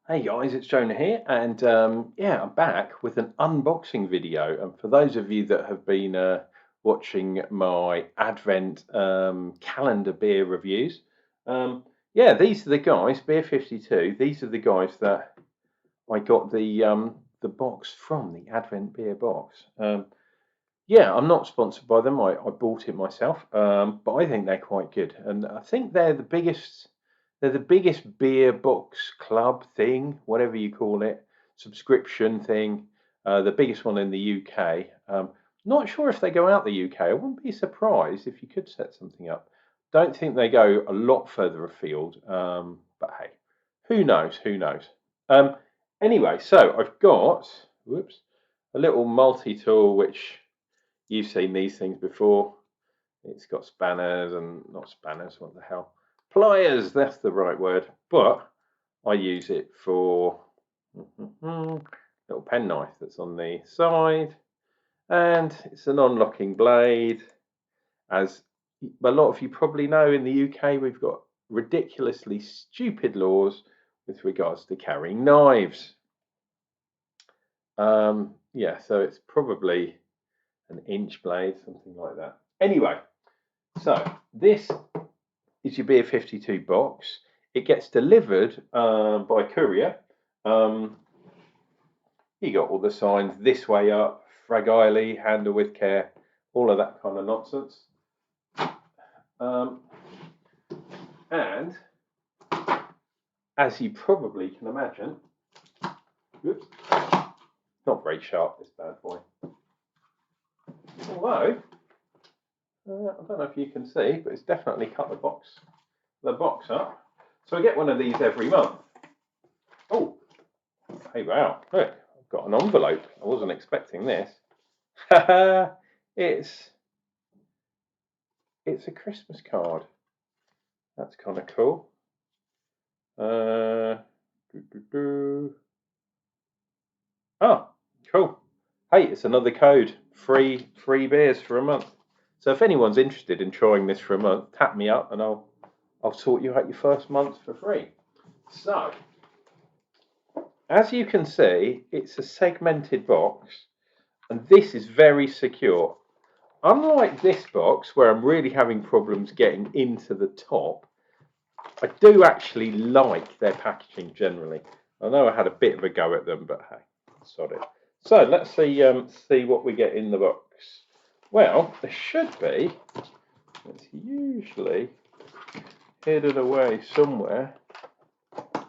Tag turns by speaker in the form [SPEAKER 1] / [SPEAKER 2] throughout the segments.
[SPEAKER 1] Hey guys, it's Jonah here, and yeah, I'm back with an unboxing video. And for those of you that have been watching my Advent calendar beer reviews, yeah, these are the guys, Beer52. These are the guys that I got the box from, the Advent beer box. Yeah, I'm not sponsored by them. I bought it myself, but I think they're quite good, and I think they're the biggest. They're the biggest beer box club thing, whatever you call it, subscription thing. The biggest one in the UK. Not sure if they go out the UK. I wouldn't be surprised if you could set something up. Don't think they go a lot further afield, but hey, who knows? Who knows? Um, anyway, so I've got whoops a little multi-tool which you've seen these things before. It's got spanners and not spanners, what the hell? Pliers, that's the right word. But I use it for little penknife that's on the side. And it's a non-locking blade. As a lot of you probably know, in the UK we've got ridiculously stupid laws with regards to carrying knives. Yeah, so it's probably an inch blade, something like that. Anyway, so this is your Beer52 box. It gets delivered by courier. You got all the signs, this way up, fragile, handle with care, all of that kind of nonsense. And as you probably can imagine, oops, not very sharp, this bad boy. Although, I don't know if you can see, but it's definitely cut the box up. So I get one of these every month. Oh, hey, wow, look, I've got an envelope. I wasn't expecting this. it's a Christmas card. That's kind of cool. Oh, cool. Hey, it's another code. Free beers for a month. So if anyone's interested in trying this for a month, tap me up and I'll sort you out your first month for free. So, as you can see, it's a segmented box, and this is very secure. Unlike this box, where I'm really having problems getting into the top, I do actually like their packaging generally. I know I had a bit of a go at them, but hey, sod it. So let's see what we get in the box. Well, there should be. It's usually hidden away somewhere.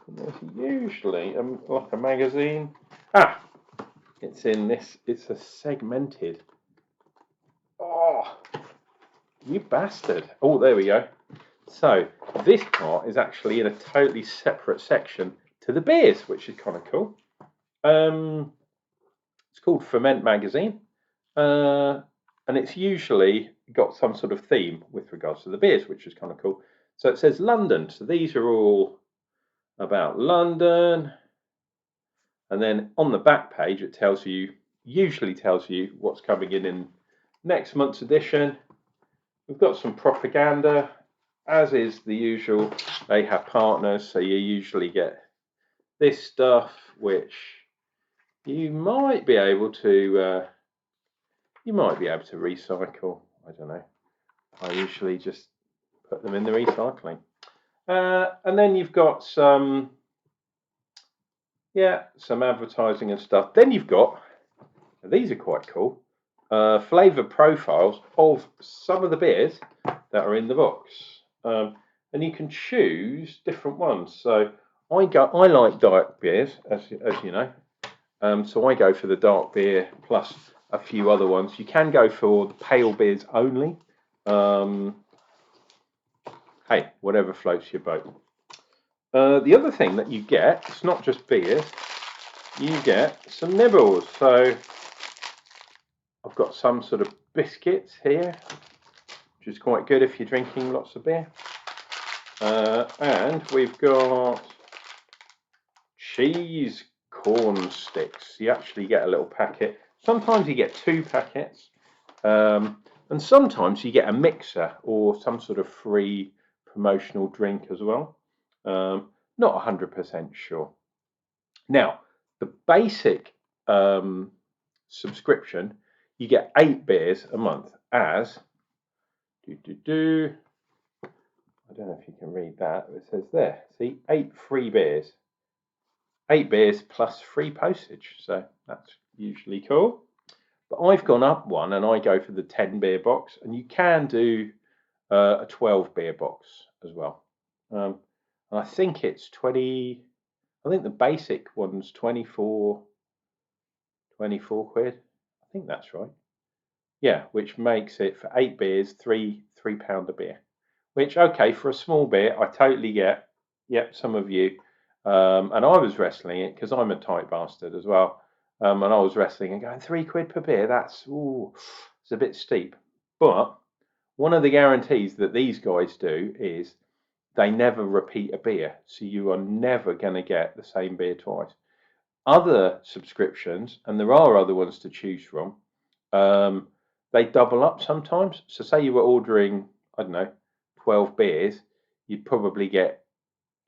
[SPEAKER 1] There's usually like a magazine. Ah, it's in this. It's a segmented. Oh, you bastard! Oh, there we go. So this part is actually in a totally separate section to the beers, which is kind of cool. It's called Ferment Magazine, and it's usually got some sort of theme with regards to the beers, which is kind of cool. So it says London. So these are all about London. And then on the back page, it usually tells you what's coming in next month's edition. We've got some propaganda, as is the usual. They have partners, so you usually get this stuff, which you might be able to recycle. I don't know. I usually just put them in the recycling. And then you've got some advertising and stuff. Then you've got, these are quite cool, flavour profiles of some of the beers that are in the box. And you can choose different ones. So I like dark beers, as you know. So I go for the dark beer plus a few other ones. You can go for the pale beers only. Hey, whatever floats your boat. The other thing that you get, it's not just beers, you get some nibbles. So I've got some sort of biscuits here, which is quite good if you're drinking lots of beer. And we've got cheese corn sticks. You actually get a little packet. Sometimes you get 2 packets, and sometimes you get a mixer or some sort of free promotional drink as well. Not 100% sure. Now, the basic subscription, you get 8 beers a month as I don't know if you can read that. It says there. See, 8 free beers. 8 beers plus free postage. So that's usually cool. But I've gone up one and I go for the 10 beer box. And you can do a 12 beer box as well. And I think it's 20. I think the basic one's 24 quid. I think that's right. Yeah, which makes it for 8 beers, £3 a beer. Which, okay, for a small beer, I totally get. Yep, some of you. And I was wrestling it because I'm a tight bastard as well. And I was wrestling and going, £3 per beer, it's a bit steep. But one of the guarantees that these guys do is they never repeat a beer. So you are never going to get the same beer twice. Other subscriptions, and there are other ones to choose from, they double up sometimes. So say you were ordering, I don't know, 12 beers, you'd probably get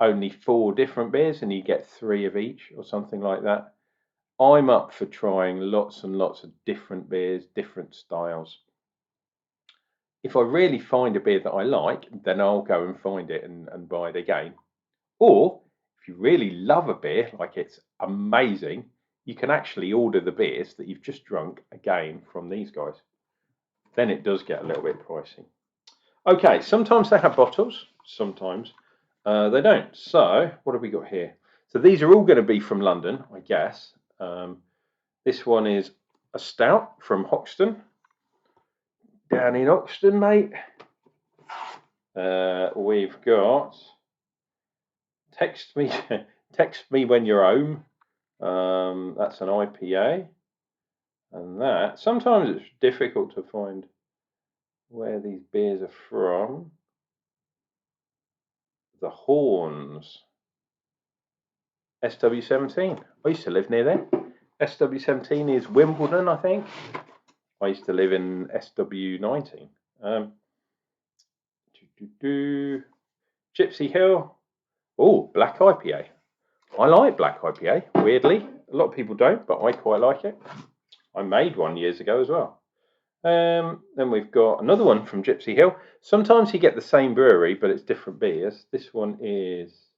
[SPEAKER 1] only 4 different beers and you get 3 of each or something like that. I'm up for trying lots and lots of different beers, different styles. If I really find a beer that I like, then I'll go and find it and buy it again. Or if you really love a beer, like it's amazing, you can actually order the beers that you've just drunk again from these guys. Then it does get a little bit pricey. Okay, sometimes they have bottles, sometimes they don't. So what have we got here? So these are all going to be from London, I guess. This one is a stout from Hoxton, down in Hoxton, mate. We've got text me when you're home. That's an IPA, and that sometimes it's difficult to find where these beers are from. The Horns, SW17. I used to live near there. SW17 is Wimbledon, I think. I used to live in SW19. Gypsy Hill. Oh, black IPA. I like black IPA, weirdly. A lot of people don't, but I quite like it. I made one years ago as well. Then we've got another one from Gypsy Hill. Sometimes you get the same brewery, but it's different beers. This one is,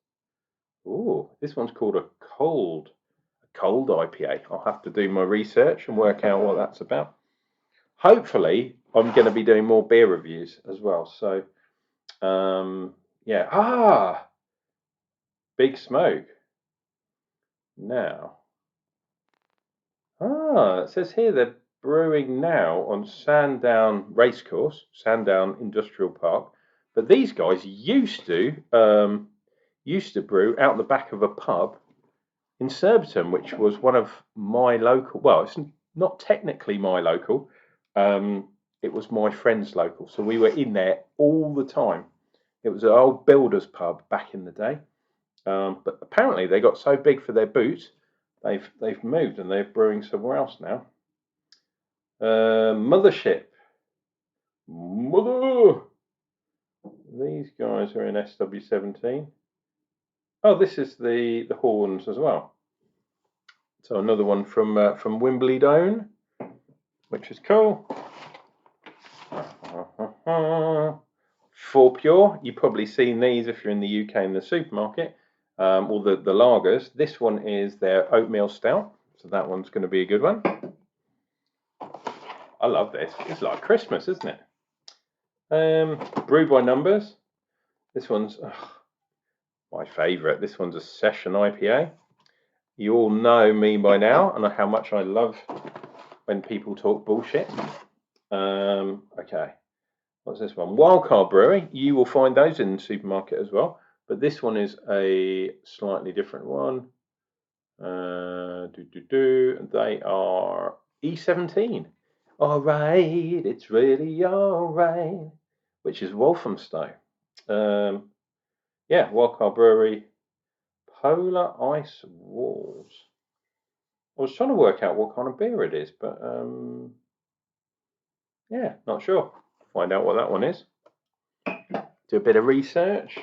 [SPEAKER 1] this one's called a cold IPA. I'll have to do my research and work out what that's about. Hopefully, I'm going to be doing more beer reviews as well. So, yeah. Big Smoke. Now, it says here they're brewing now on Sandown Racecourse, Sandown Industrial Park. But these guys used to brew out the back of a pub in Surbiton, which was one of my local. Well, it's not technically my local. It was my friend's local, so we were in there all the time. It was an old builder's pub back in the day, but apparently they got so big for their boot, they've moved and they're brewing somewhere else now. Mothership, These guys are in SW17. Oh, this is the Horns as well. So another one from Wimbledon, which is cool. For Pure, you've probably seen these if you're in the UK in the supermarket, or the lagers. This one is their Oatmeal Stout, so that one's going to be a good one. I love this. It's like Christmas, isn't it? Brew by Numbers. This one's my favourite. This one's a session IPA. You all know me by now and how much I love when people talk bullshit. Okay. What's this one? Wildcard Brewery. You will find those in the supermarket as well. But this one is a slightly different one. They are E17. All right, it's really all right. Which is Walthamstow. Yeah, Wildcard Brewery. Polar Ice Walls. I was trying to work out what kind of beer it is, but yeah, not sure. Find out what that one is. Do a bit of research.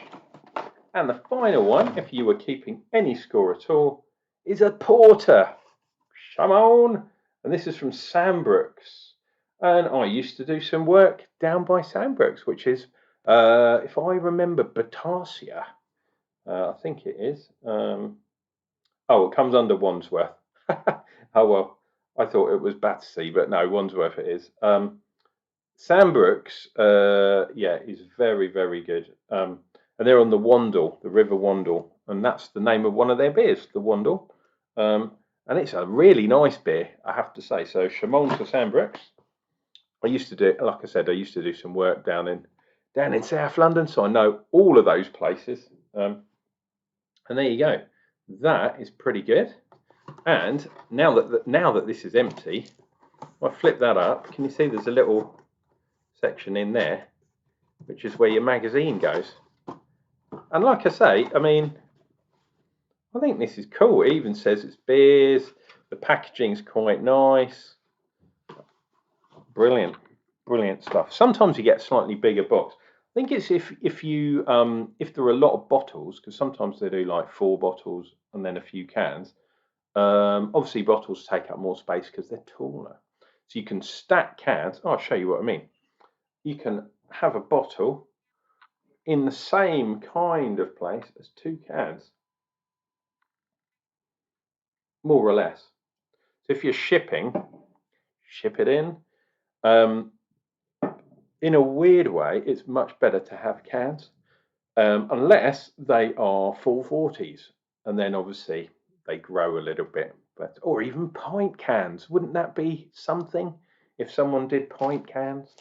[SPEAKER 1] And the final one, if you were keeping any score at all, is a porter. Shaman. And this is from Sandbrooks. And I used to do some work down by Sandbrooks, which is, if I remember, Batasia. I think it is. Oh, it comes under Wandsworth. Oh, well, I thought it was Battersea, but no, Wandsworth it is. Sandbrooks, yeah, is very, very good. And they're on the Wandle, the River Wandle, and that's the name of one of their beers, the Wandle. And it's a really nice beer, I have to say. So Shaman to Sandbrooks. I used to do, like I said, I used to do some work down in South London, so I know all of those places. And there you go. That is pretty good. And now that this is empty, I flip that up. Can you see there's a little section in there, which is where your magazine goes? And like I say, I mean, I think this is cool. It even says it's beers. The packaging's quite nice. Brilliant, brilliant stuff. Sometimes you get a slightly bigger box. I think it's if there are a lot of bottles, because sometimes they do like 4 bottles and then a few cans. Obviously, bottles take up more space because they're taller. So you can stack cans. Oh, I'll show you what I mean. You can have a bottle in the same kind of place as 2 cans, more or less. So if you're shipping, ship it in. In a weird way, it's much better to have cans, unless they are 440s, and then obviously they grow a little bit. But or even pint cans. Wouldn't that be something if someone did pint cans?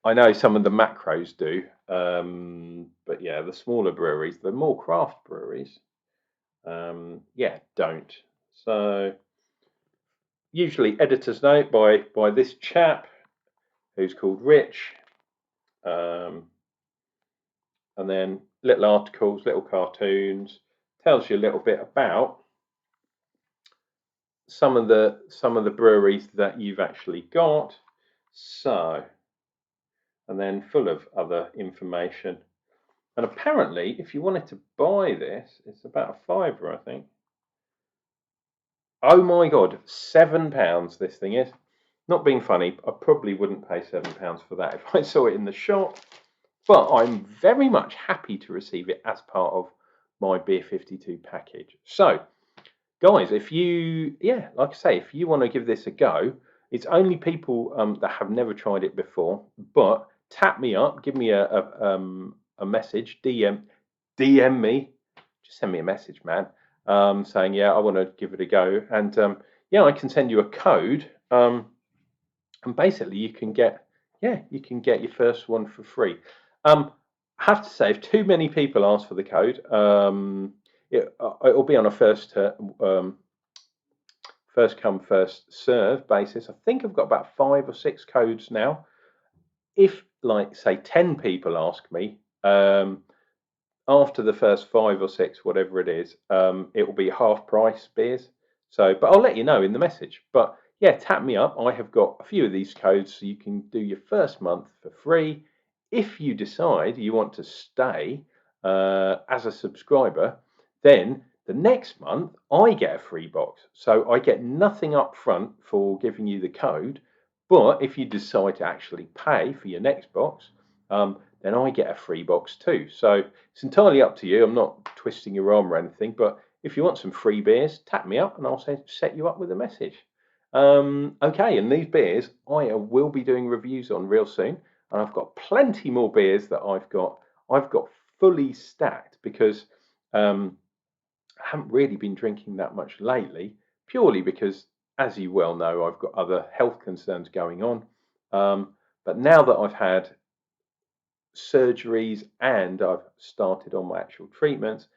[SPEAKER 1] I know some of the macros do, but yeah, the smaller breweries, the more craft breweries, yeah, don't. So usually editor's note by this chap who's called Rich, and then little articles, little cartoons, tells you a little bit about some of the breweries that you've actually got. So, and then full of other information. And apparently, if you wanted to buy this, it's about a £5, I think. Oh my God, £7 this thing is. Not being funny, I probably wouldn't pay £7 for that if I saw it in the shop. But I'm very much happy to receive it as part of my Beer52 package. So, guys, if you, like I say, if you want to give this a go, it's only people that have never tried it before. But tap me up, give me a message, DM me, just send me a message, man, saying I want to give it a go, and I can send you a code, and basically you can get your first one for free. I have to say, if too many people ask for the code, it'll be on a first come first serve basis. I think I've got about 5 or 6 codes now. If, like, say 10 people ask me, after the first 5 or 6, whatever it is, it will be half price beers. So, but I'll let you know in the message. But yeah, tap me up. I have got a few of these codes, so you can do your first month for free. If you decide you want to stay as a subscriber, then the next month I get a free box. So I get nothing up front for giving you the code. But if you decide to actually pay for your next box, then I get a free box too. So it's entirely up to you. I'm not twisting your arm or anything, but if you want some free beers, tap me up and I'll set you up with a message. Okay, and these beers I will be doing reviews on real soon, and I've got plenty more beers that I've got fully stacked because I haven't really been drinking that much lately, purely because, as you well know, I've got other health concerns going on. But now that I've had surgeries and I've started on my actual treatments,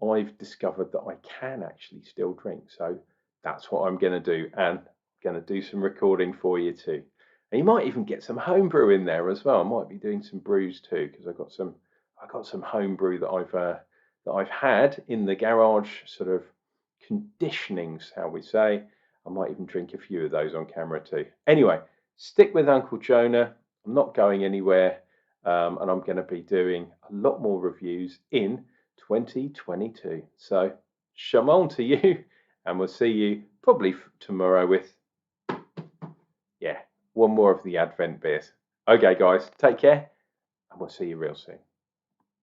[SPEAKER 1] I've discovered that I can actually still drink. So that's what I'm going to do, and going to do some recording for you too. And you might even get some homebrew in there as well. I might be doing some brews too, because I got some homebrew that I've had in the garage, sort of conditioning, shall we say. I might even drink a few of those on camera too. Anyway, stick with Unclejona. I'm not going anywhere, and I'm going to be doing a lot more reviews in 2022. So, Shaman to you, and we'll see you probably tomorrow with, yeah, one more of the Advent beers. Okay, guys, take care, and we'll see you real soon.